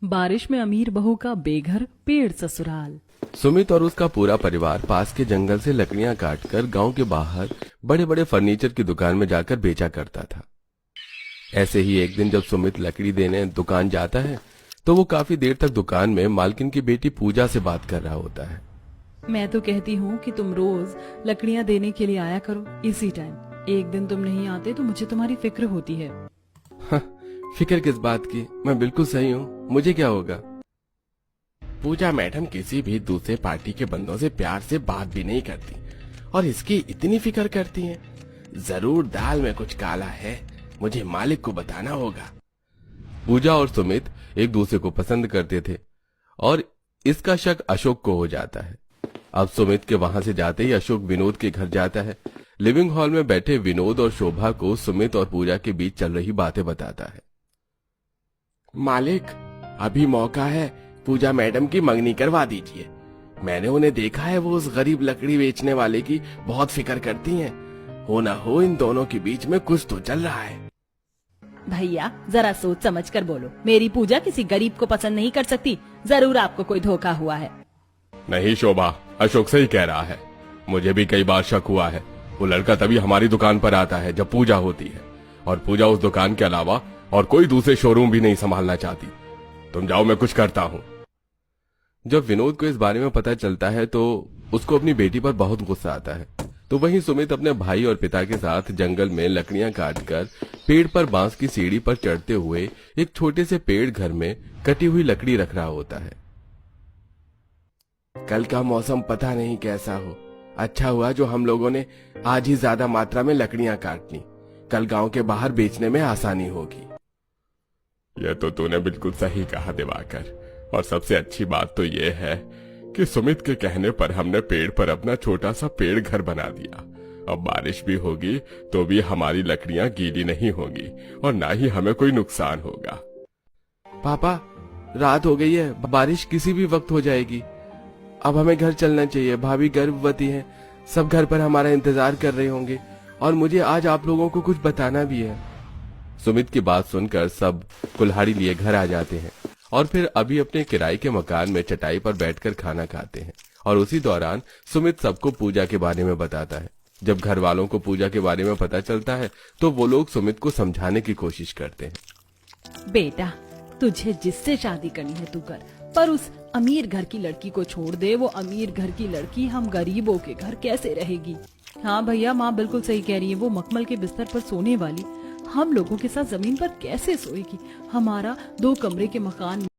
बारिश में अमीर बहू का बेघर पेड़ ससुराल। सुमित और उसका पूरा परिवार पास के जंगल से लकड़ियां काटकर गांव के बाहर बड़े बड़े फर्नीचर की दुकान में जाकर बेचा करता था। ऐसे ही एक दिन जब सुमित लकड़ी देने दुकान जाता है तो वो काफी देर तक दुकान में मालकिन की बेटी पूजा से बात कर रहा होता है। मैं तो कहती हूँ कि तुम रोज लकड़ियाँ देने के लिए आया करो इसी टाइम। एक दिन तुम नहीं आते तो मुझे तुम्हारी फिक्र होती है। फिक्र किस बात की, मैं बिल्कुल सही हूँ, मुझे क्या होगा। पूजा मैडम किसी भी दूसरे पार्टी के बंदों से प्यार से बात भी नहीं करती और इसकी इतनी फिक्र करती हैं। जरूर दाल में कुछ काला है, मुझे मालिक को बताना होगा। पूजा और सुमित एक दूसरे को पसंद करते थे और इसका शक अशोक को हो जाता है। अब सुमित के वहां से जाते ही अशोक विनोद के घर जाता है। लिविंग हॉल में बैठे विनोद और शोभा को सुमित और पूजा के बीच चल रही बातें बताता है। मालिक, अभी मौका है, पूजा मैडम की मंगनी करवा दीजिए। मैंने उन्हें देखा है, वो उस गरीब लकड़ी बेचने वाले की बहुत फिक्र करती हैं। हो ना हो इन दोनों के बीच में कुछ तो चल रहा है। भैया जरा सोच समझ कर बोलो, मेरी पूजा किसी गरीब को पसंद नहीं कर सकती। जरूर आपको कोई धोखा हुआ है। नहीं शोभा, अशोक सही कह रहा है। मुझे भी कई बार शक हुआ है। वो लड़का तभी हमारी दुकान पर आता है जब पूजा होती है, और पूजा उस दुकान के अलावा और कोई दूसरे शोरूम भी नहीं संभालना चाहती। तुम जाओ, मैं कुछ करता हूँ। जब विनोद को इस बारे में पता चलता है तो उसको अपनी बेटी पर बहुत गुस्सा आता है। तो वहीं सुमित अपने भाई और पिता के साथ जंगल में लकड़ियां काटकर पेड़ पर बांस की सीढ़ी पर चढ़ते हुए एक छोटे से पेड़ घर में कटी हुई लकड़ी रख रहा होता है। कल का मौसम पता नहीं कैसा हो। अच्छा हुआ जो हम लोगों ने आज ही ज्यादा मात्रा में लकड़ियां काट ली। कल गांव के बाहर बेचने में आसानी होगी। यह तो तूने बिल्कुल सही कहा दिवाकर, और सबसे अच्छी बात तो यह है कि सुमित के कहने पर हमने पेड़ पर अपना छोटा सा पेड़ घर बना दिया। अब बारिश भी होगी तो भी हमारी लकड़ियां गीली नहीं होंगी और ना ही हमें कोई नुकसान होगा। पापा, रात हो गई है, बारिश किसी भी वक्त हो जाएगी। अब हमें घर चलना चाहिए। भाभी गर्भवती हैं, सब घर पर हमारा इंतजार कर रहे होंगे और मुझे आज आप लोगों को कुछ बताना भी है। सुमित की बात सुनकर सब कुल्हाड़ी लिए घर आ जाते हैं और फिर अभी अपने किराए के मकान में चटाई पर बैठकर खाना खाते हैं। और उसी दौरान सुमित सबको पूजा के बारे में बताता है। जब घर वालों को पूजा के बारे में पता चलता है तो वो लोग सुमित को समझाने की कोशिश करते हैं। बेटा, तुझे जिससे शादी करनी है तू कर, पर उस अमीर घर की लड़की को छोड़ दे। वो अमीर घर की लड़की हम गरीबों के घर कैसे रहेगी। हाँ भैया, माँ बिल्कुल सही कह रही है। वो मखमल के बिस्तर पर सोने वाली हम लोगों के साथ जमीन पर कैसे सोएगी। हमारा 2 कमरे के मकान